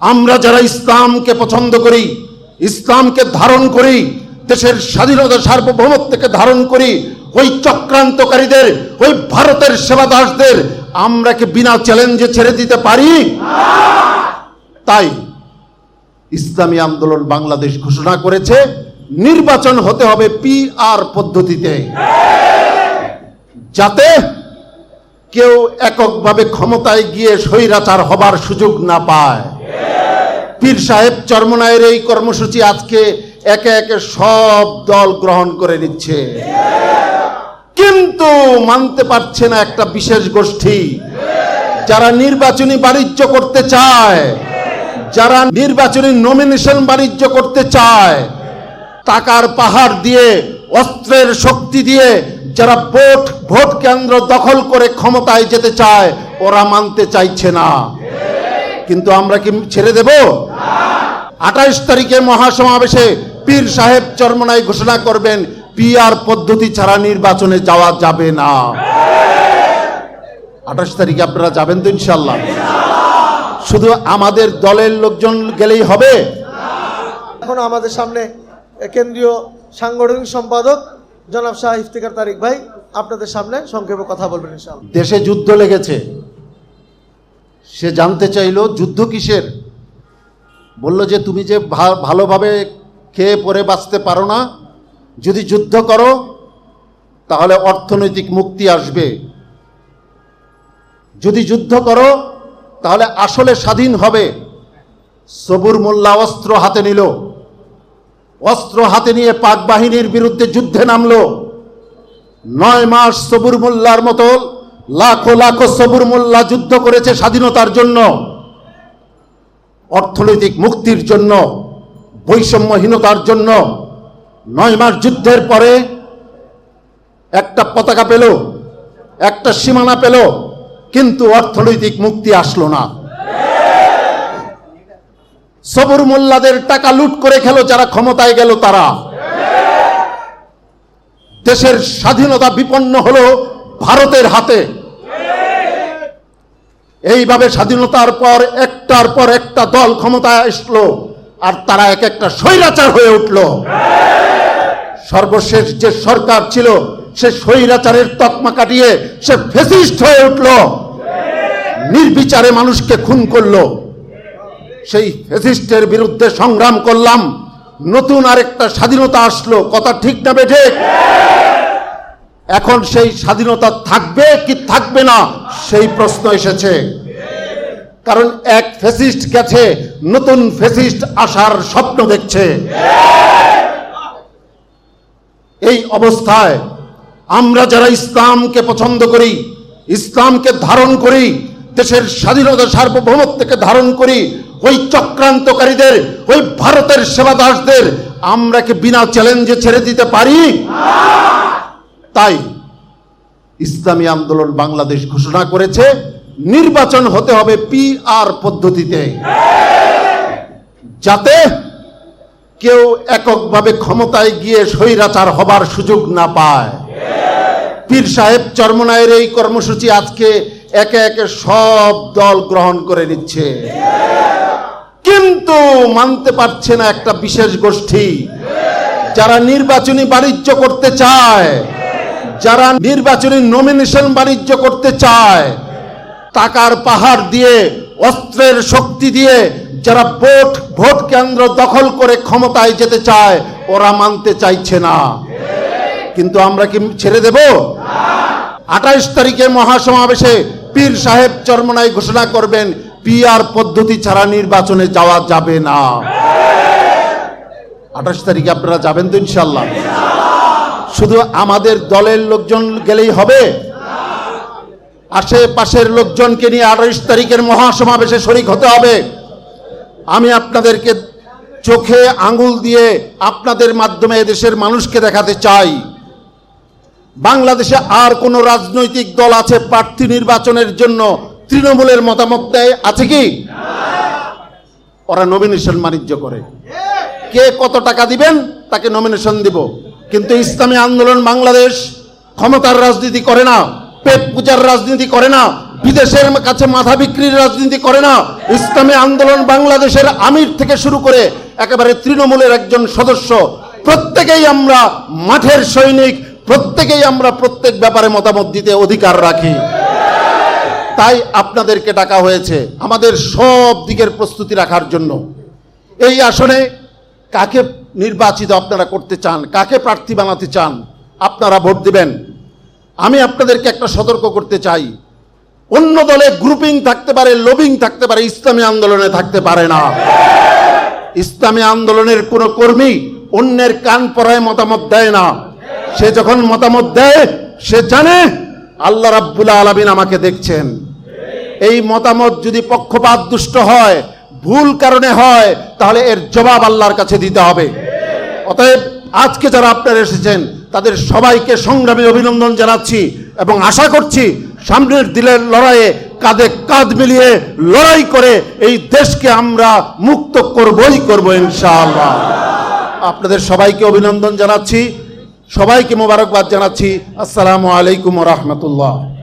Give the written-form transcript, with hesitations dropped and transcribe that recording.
আমরা যারা ইসলামকে পছন্দ করি, ইসলামকে ধারণ করি, দেশের স্বাধীনতা সার্বভৌমত্বকে ধারণ করি, ওই চক্রান্তকারীদের, ওই ভারতের সেবাদাসদের আমরা কি বিনা চ্যালেঞ্জে ছেড়ে দিতে পারি? তাই ইসলামী আন্দোলন বাংলাদেশ ঘোষণা করেছে নির্বাচন হতে হবে পিআর পদ্ধতিতে, যাতে কেউ এককভাবে ক্ষমতায় গিয়ে স্বৈরাচার হবার সুযোগ না পায়। পীর সাহেব চরমনায়ের এই কর্মসূচি আজকে একে একে সব দল গ্রহণ করে নিচ্ছে, কিন্তু মানতে পারছে না একটা বিশেষ গোষ্ঠী, যারা নির্বাচনী বাণিজ্য করতে চায়, যারা নির্বাচনী নমিনেশন বাণিজ্য করতে চায়, টাকার পাহাড় দিয়ে, অস্ত্রের শক্তি দিয়ে যারা ভোট কেন্দ্র দখল করে ক্ষমতায় যেতে চায়, ওরা মানতে চাইছে না। কিন্তু আমরা কি ছেড়ে দেব? 28 তারিখে মহাসমাবেশে পীর সাহেব চরমনাই ঘোষণা করবেন পিআর পদ্ধতি ছাড়া নির্বাচনে যাওয়া যাবে না। 28 তারিখে আপনারা যাবেন তো ইনশাআল্লাহ? শুধু আমাদের দলের লোকজন গেলেই হবে? এখন আমাদের সামনে কেন্দ্রীয় সাংগঠনিক সম্পাদক জনাব শাহ ইফতিখার তারিক ভাই আপনাদের সামনে সংক্ষেপে কথা বলবেন ইনশাআল্লাহ। দেশে যুদ্ধ লেগেছে, সে জানতে চাইলো যুদ্ধ কিসের। বলল যে তুমি যে ভালোভাবে খেয়ে পরে বাঁচতে পারো না, যদি যুদ্ধ করো তাহলে অর্থনৈতিক মুক্তি আসবে, যদি যুদ্ধ করো তাহলে আসলে স্বাধীন হবে। সবুর মোল্লা অস্ত্র হাতে নিল, অস্ত্র হাতে নিয়ে পাক বাহিনীর বিরুদ্ধে যুদ্ধে নামলো। 9 মাস সবুর মোল্লার মতো লাখো লাখো সবুর মোল্লা যুদ্ধ করেছে স্বাধীনতার জন্য, অর্থনৈতিক মুক্তির জন্য, বৈষম্যহীনতার জন্য। 9 মাস যুদ্ধের পরে একটা পতাকা পেল, একটা সীমানা পেল, কিন্তু অর্থনৈতিক মুক্তি আসলো না। সবুর মোল্লাদের টাকা লুট করে খেলো যারা ক্ষমতায় গেল, তারা। দেশের স্বাধীনতা বিপন্ন হলো ভারতের হাতে। এইভাবে স্বাধীনতার পর একটার পর একটা দল ক্ষমতায় আসলো, আর তারা এক একটা স্বৈরাচার হয়ে উঠল। সর্বশেষ যে সরকার ছিল সে স্বৈরাচারের তকমা কাটিয়ে সে ফ্যাসিস্ট হয়ে উঠল, নির্বিচারে মানুষকে খুন করলো। সেই ফ্যাসিস্টের বিরুদ্ধে সংগ্রাম করলাম, নতুন আরেকটা স্বাধীনতা আসলো। কথা ঠিক না বেঠে? এখন সেই স্বাধীনতা থাকবে কি থাকবে না সেই প্রশ্ন এসেছে। কারণ এক ফ্যাসিস্ট গেছে, নতুন ফ্যাসিস্ট আসার স্বপ্ন দেখছে। এই অবস্থায় আমরা যারা ইসলামকে পছন্দ করি, ইসলামকে ধারণ করি, দেশের স্বাধীনতা সার্বভৌমত্বকে ধারণ করি, ওই চক্রান্তকারীদের, ওই ভারতের সেবাদাসদের আমরা কি বিনা চ্যালেঞ্জে ছেড়ে দিতে পারি? তাই ইসলামী আন্দোলন বাংলাদেশ ঘোষণা করেছে নির্বাচন হতে হবে পিআর পদ্ধতিতে, যাতে কেউ এককভাবে ক্ষমতায় গিয়ে স্বৈরাচার হবার সুযোগ না পায়। পীর সাহেব চরমনায়ের এই কর্মসূচি আজকে একে একে সব দল গ্রহণ করে নিচ্ছে, কিন্তু মানতে পারছে না একটা বিশেষ গোষ্ঠী, যারা নির্বাচনী বাণিজ্য করতে চায়, যারা নির্বাচনী নমিনেশন বাণিজ্য করতে চায়, টাকার পাহাড় দিয়ে, অস্ত্রের শক্তি দিয়ে যারা ভোট কেন্দ্র দখল করে ক্ষমতায় যেতে চায়, ওরা মানতে চাইছে না। কিন্তু আমরা কি ছেড়ে দেব? 28 তারিখে মহাসমাবেশে পীর সাহেব চরমনাই ঘোষণা করবেন পিআর পদ্ধতি ছাড়া নির্বাচনে যাওয়া যাবে না। 28 তারিখে আপনারা যাবেন তো ইনশাআল্লাহ? শুধু আমাদের দলের লোকজন গেলেই হবে? আশেপাশের লোকজনকে নিয়ে 28 তারিখের মহাসমাবেশে শরীক হতে হবে। আমি আপনাদেরকে চোখে আঙ্গুল দিয়ে আপনাদের মাধ্যমে এদেশের মানুষকে দেখাতে চাই, বাংলাদেশে আর কোন রাজনৈতিক দল আছে প্রার্থী নির্বাচনের জন্য তৃণমূলের মতামত দেয়? আছে কি? ওরা নমিনেশন বাণিজ্য করে, কে কত টাকা দিবেন তাকে নমিনেশন দিব। কিন্তু ইসলামী আন্দোলন বাংলাদেশ ক্ষমতার রাজনীতি করে না, পেট পূজার রাজনীতি করে না, বিদেশের কাছে মাথা বিক্রির রাজনীতি করে না। ইসলামী আন্দোলন বাংলাদেশের আমির থেকে শুরু করে একেবারে তৃণমূলের একজন সদস্য, প্রত্যেকেই আমরা মাঠের সৈনিক, প্রত্যেকেই আমরা প্রত্যেক ব্যাপারে মতামত দিতে অধিকার রাখি। তাই আপনাদেরকে ডাকা হয়েছে আমাদের সব দিকের প্রস্তুতি রাখার জন্য। এই আসনে কাকে নির্বাচিত আপনারা করতে চান, কাকে প্রার্থী বানাতে চান, আপনারা ভোট দিবেন। আমি আপনাদেরকে একটা সতর্ক করতে চাই, অন্য দলে গ্রুপিং থাকতে পারে, লবিং থাকতে পারে, ইসলামী আন্দোলনে থাকতে পারে না। ইসলামী আন্দোলনের কোন কর্মী অন্যের কান পরায় মতামত দেয় না। সে যখন মতামত দেয় সে জানে আল্লাহ রাব্বুল আলামিন আমাকে দেখছেন। এই মতামত যদি পক্ষপাত দুষ্ট হয়, ভুল কারণে হয়, তাহলে এর জবাব আল্লাহর কাছে দিতে হবে। অতএব আজকে যারা আপনারা এসেছেন তাদের সবাইকে সংগ্রামী অভিনন্দন জানাচ্ছি এবং আশা করছি সামনের দিনের লড়াইয়ে কাঁধে কাঁধ মিলিয়ে লড়াই করে এই দেশকে আমরা মুক্ত করবই করব ইনশাআল্লাহ। আপনাদের সবাইকে অভিনন্দন জানাচ্ছি, সবাইকে মোবারকবাদ জানাচ্ছি। আসসালামু আলাইকুম ওয়া রাহমাতুল্লাহ।